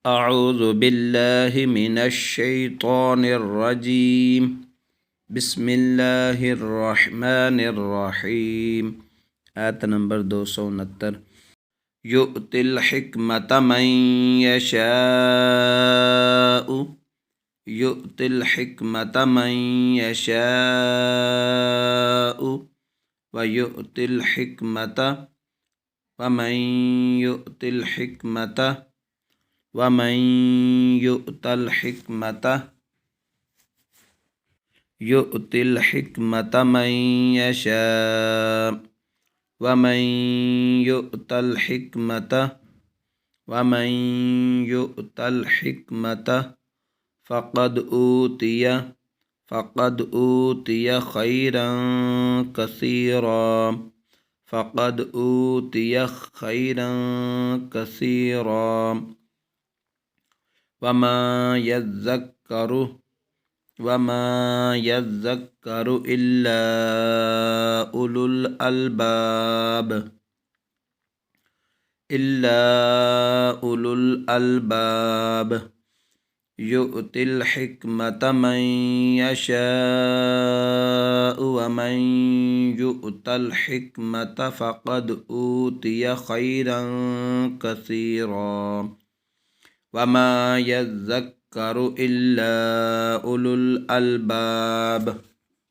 أعوذ بالله من الشيطان الرجيم بسم الله الرحمن الرحيم آيت नंबर 269 युतिल हिकमत मन यशाअ युतिल हिकमत मन यशाअ व युतिल हिकमत वमन युतिल हिकमत वमन युतल हिकमत मन यशा वमन युतल हिकमत फ़क़द ऊतिय खैरन कसीरा वमा यज़्ज़क्करु इल्ला उलुल अलबाब युतिल हिकमत मन यशाअ वमन युतल हिकमत फ़क़द ऊतिय खैरन कसीरा वमा यज़्ज़क्करु इल्ला उलुल अलबाब।